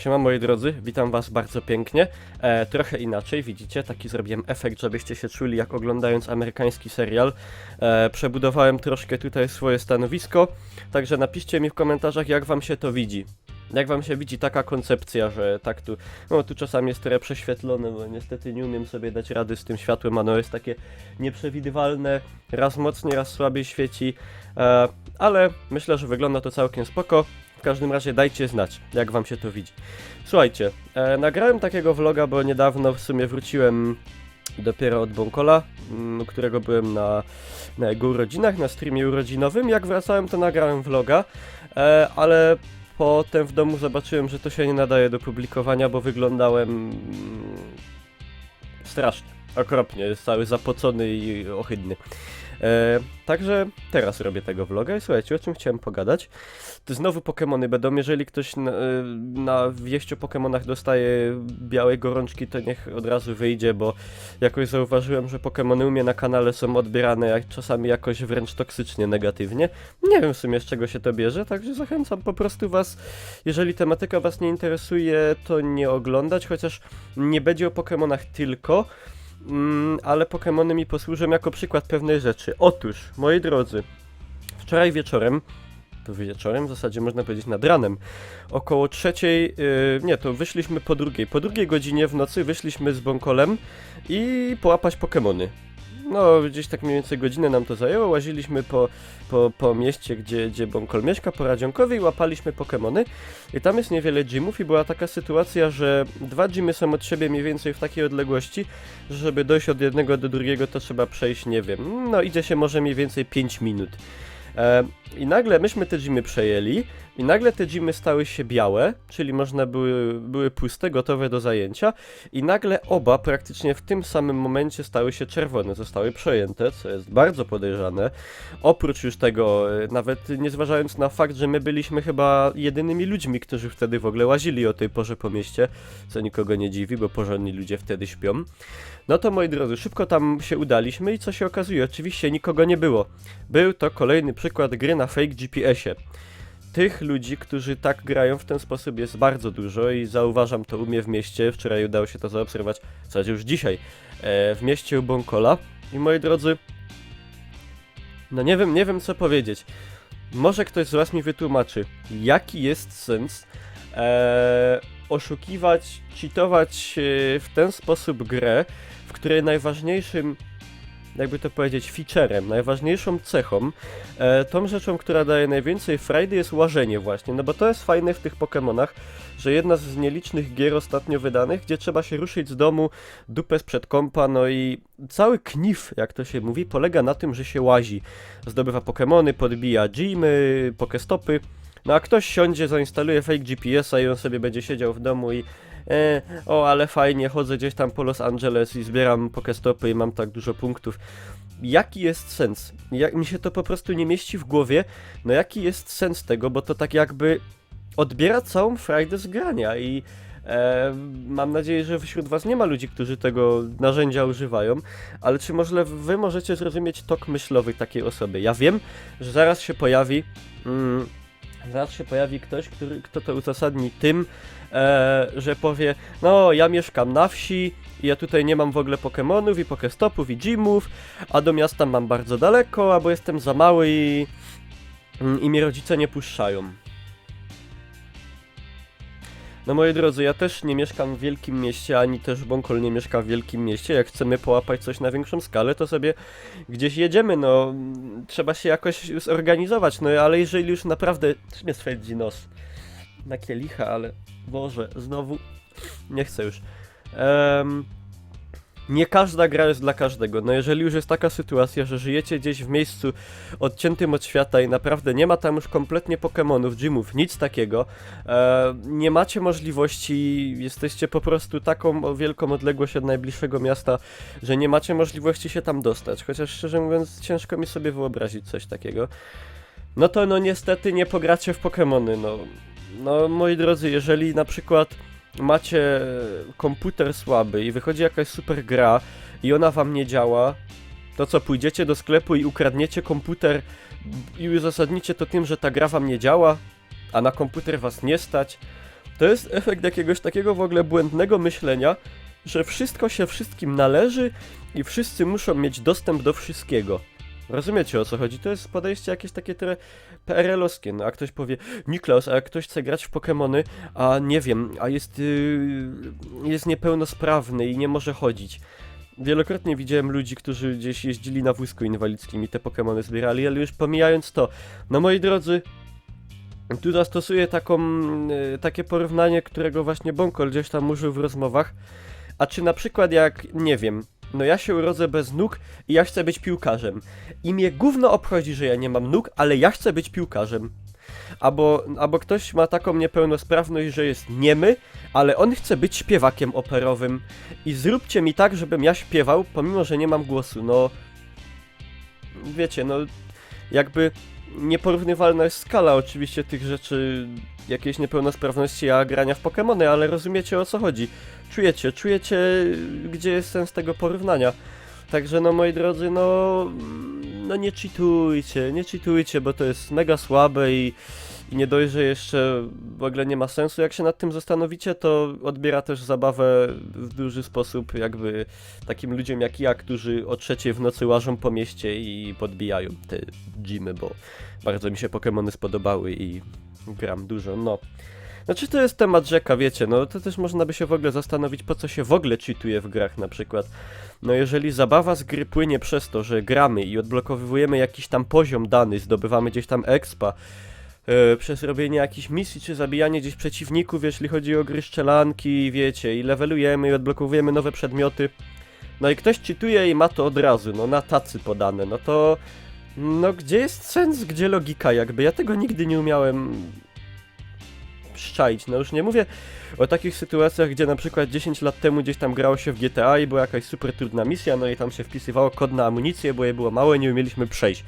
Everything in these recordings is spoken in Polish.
Siema moi drodzy, witam was bardzo pięknie. Trochę inaczej, widzicie, taki zrobiłem efekt, żebyście się czuli jak oglądając amerykański serial. Przebudowałem troszkę tutaj swoje stanowisko, także napiszcie mi w komentarzach, jak wam się to widzi. Jak wam się widzi taka koncepcja, że tak tu, no tu czasami jest trochę prześwietlone, bo niestety nie umiem sobie dać rady z tym światłem, ono jest takie nieprzewidywalne, raz mocniej, raz słabiej świeci, ale myślę, że wygląda to całkiem spoko. W każdym razie dajcie znać, jak wam się to widzi. Słuchajcie, nagrałem takiego vloga, bo niedawno w sumie wróciłem dopiero od Bonkola, u którego byłem na jego urodzinach, na streamie urodzinowym. Jak wracałem, to nagrałem vloga, ale potem w domu zobaczyłem, że to się nie nadaje do publikowania, bo wyglądałem strasznie, okropnie, jest cały zapocony i ohydny. Także teraz robię tego vloga i słuchajcie, o czym chciałem pogadać. To znowu Pokemony będą, jeżeli ktoś na wieści o Pokemonach dostaje białej gorączki, to niech od razu wyjdzie, bo jakoś zauważyłem, że Pokemony u mnie na kanale są odbierane czasami jakoś wręcz toksycznie, negatywnie. Nie wiem w sumie z czego się to bierze, także zachęcam po prostu was, jeżeli tematyka was nie interesuje, to nie oglądać, chociaż nie będzie o Pokemonach tylko. Ale Pokemony mi posłużą jako przykład pewnej rzeczy. Otóż, moi drodzy, wczoraj wieczorem, w zasadzie można powiedzieć nad ranem, około trzeciej, to wyszliśmy po drugiej godzinie w nocy wyszliśmy z Bonkolem i połapać Pokemony. No, gdzieś tak mniej więcej godzinę nam to zajęło, łaziliśmy po mieście, gdzie Bonkol mieszka, po Radzionkowie i łapaliśmy Pokemony. I tam jest niewiele gymów i była taka sytuacja, że dwa gymy są od siebie mniej więcej w takiej odległości, że żeby dojść od jednego do drugiego to trzeba przejść, nie wiem, no idzie się może mniej więcej 5 minut. I nagle myśmy te gymy przejęli i nagle te gymy stały się białe, czyli były puste, gotowe do zajęcia i nagle oba praktycznie w tym samym momencie stały się czerwone, zostały przejęte, co jest bardzo podejrzane. Oprócz już tego, nawet nie zważając na fakt, że my byliśmy chyba jedynymi ludźmi, którzy wtedy w ogóle łazili o tej porze po mieście, co nikogo nie dziwi, bo porządni ludzie wtedy śpią. No to moi drodzy, szybko tam się udaliśmy i co się okazuje, oczywiście nikogo nie było. Był to kolejny przykład gry na fake GPS-ie. Tych ludzi, którzy tak grają w ten sposób jest bardzo dużo i zauważam to u mnie w mieście, wczoraj udało się to zaobserwować, w zasadzie już dzisiaj, w mieście u Bonkola. I moi drodzy, no nie wiem co powiedzieć. Może ktoś z was mi wytłumaczy, jaki jest sens oszukiwać, cheatować w ten sposób grę, w której najważniejszym, jakby to powiedzieć, featurem, najważniejszą cechą, tą rzeczą, która daje najwięcej frajdy jest łażenie właśnie, no bo to jest fajne w tych Pokemonach, że jedna z nielicznych gier ostatnio wydanych, gdzie trzeba się ruszyć z domu, dupę sprzed kompa, no i cały knif, jak to się mówi, polega na tym, że się łazi, zdobywa Pokemony, podbija gymy, pokestopy. No a ktoś siądzie, zainstaluje fake GPS-a i on sobie będzie siedział w domu i ale fajnie, chodzę gdzieś tam po Los Angeles i zbieram pokestopy i mam tak dużo punktów. Jaki jest sens? Mi się to po prostu nie mieści w głowie. No jaki jest sens tego, bo to tak jakby odbiera całą frajdę z grania i mam nadzieję, że wśród was nie ma ludzi, którzy tego narzędzia używają, ale czy może wy możecie zrozumieć tok myślowy takiej osoby? Ja wiem, że zaraz się pojawi ktoś, kto to uzasadni tym, że powie, no ja mieszkam na wsi i ja tutaj nie mam w ogóle Pokemonów i Pokestopów i gymów, a do miasta mam bardzo daleko, albo jestem za mały i mnie rodzice nie puszczają. No moi drodzy, ja też nie mieszkam w wielkim mieście, ani też Bonkol nie mieszka w wielkim mieście. Jak chcemy połapać coś na większą skalę, to sobie gdzieś jedziemy, no trzeba się jakoś zorganizować, no ale jeżeli już naprawdę... Czy mnie swędzi nos na kielicha, ale Boże, znowu nie chcę już. Nie każda gra jest dla każdego, no jeżeli już jest taka sytuacja, że żyjecie gdzieś w miejscu odciętym od świata i naprawdę nie ma tam już kompletnie Pokemonów, gymów, nic takiego, nie macie możliwości, jesteście po prostu taką wielką odległość od najbliższego miasta, że nie macie możliwości się tam dostać, chociaż szczerze mówiąc ciężko mi sobie wyobrazić coś takiego, no to no niestety nie pogracie w Pokemony, no moi drodzy, jeżeli na przykład macie komputer słaby i wychodzi jakaś super gra i ona wam nie działa, to co, pójdziecie do sklepu i ukradniecie komputer i uzasadnicie to tym, że ta gra wam nie działa, a na komputer was nie stać? To jest efekt jakiegoś takiego w ogóle błędnego myślenia, że wszystko się wszystkim należy i wszyscy muszą mieć dostęp do wszystkiego. Rozumiecie, o co chodzi? To jest podejście jakieś takie trochę PRL-owskie, no a ktoś powie: Niklaus, a jak ktoś chce grać w Pokemony, a nie wiem, a jest niepełnosprawny i nie może chodzić. Wielokrotnie widziałem ludzi, którzy gdzieś jeździli na wózku inwalidzkim i te Pokemony zbierali, ale już pomijając to, no moi drodzy, tu zastosuję takie porównanie, którego właśnie Bąkol gdzieś tam użył w rozmowach. A czy na przykład jak, nie wiem, no ja się urodzę bez nóg i ja chcę być piłkarzem. I mnie gówno obchodzi, że ja nie mam nóg, ale ja chcę być piłkarzem. Albo ktoś ma taką niepełnosprawność, że jest niemy, ale on chce być śpiewakiem operowym. I zróbcie mi tak, żebym ja śpiewał, pomimo że nie mam głosu. No, wiecie, no jakby nieporównywalna jest skala oczywiście tych rzeczy, jakiejś niepełnosprawności, a grania w Pokemony, ale rozumiecie, o co chodzi. Czujecie, gdzie jest sens tego porównania. Także no moi drodzy, no nie cheatujcie, bo to jest mega słabe i nie dość, że jeszcze w ogóle nie ma sensu. Jak się nad tym zastanowicie, to odbiera też zabawę w duży sposób jakby takim ludziom jak ja, którzy o 3 w nocy łażą po mieście i podbijają te gymy, bo bardzo mi się Pokemony spodobały i gram dużo, no. Znaczy to jest temat rzeka, wiecie, no to też można by się w ogóle zastanowić, po co się w ogóle cheatuje w grach na przykład. No jeżeli zabawa z gry płynie przez to, że gramy i odblokowujemy jakiś tam poziom dany, zdobywamy gdzieś tam expa, przez robienie jakichś misji, czy zabijanie gdzieś przeciwników, jeśli chodzi o gry strzelanki, wiecie, i levelujemy i odblokowujemy nowe przedmioty, no i ktoś cheatuje i ma to od razu, no na tacy podane, no to... No gdzie jest sens, gdzie logika jakby, ja tego nigdy nie umiałem szczaić, no już nie mówię o takich sytuacjach, gdzie na przykład 10 lat temu gdzieś tam grało się w GTA i była jakaś super trudna misja, no i tam się wpisywało kod na amunicję, bo jej było mało i nie umieliśmy przejść.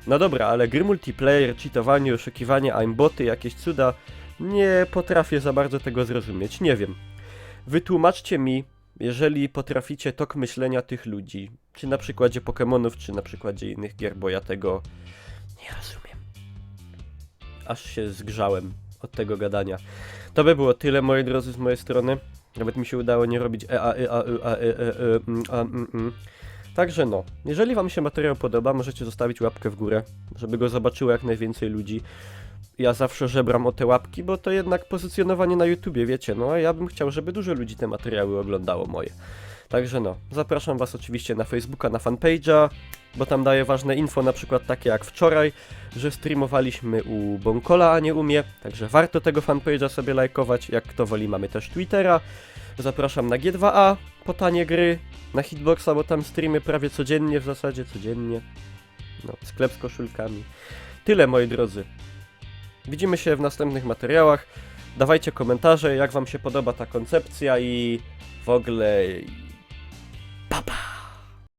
No dobra, ale gry multiplayer, cheatowanie, oszukiwanie, aimboty, jakieś cuda, nie potrafię za bardzo tego zrozumieć, nie wiem. Wytłumaczcie mi, jeżeli potraficie tok myślenia tych ludzi, czy na przykładzie Pokemonów, czy na przykładzie innych gier, bo ja tego nie rozumiem. Aż się zgrzałem od tego gadania. To by było tyle, moi drodzy, z mojej strony. Nawet mi się udało nie robić Także no, jeżeli wam się materiał podoba, możecie zostawić łapkę w górę, żeby go zobaczyło jak najwięcej ludzi. Ja zawsze żebram o te łapki, bo to jednak pozycjonowanie na YouTubie, wiecie, no a ja bym chciał, żeby dużo ludzi te materiały oglądało moje. Także no, zapraszam was oczywiście na Facebooka, na fanpage'a, bo tam daję ważne info, na przykład takie jak wczoraj, że streamowaliśmy u Bąkola, a nie u mnie, także warto tego fanpage'a sobie lajkować, jak kto woli mamy też Twittera. Zapraszam na G2A, po tanie gry, na Hitboxa, bo tam streamy prawie codziennie, w zasadzie codziennie. No, sklep z koszulkami. Tyle, moi drodzy. Widzimy się w następnych materiałach. Dawajcie komentarze, jak wam się podoba ta koncepcja i w ogóle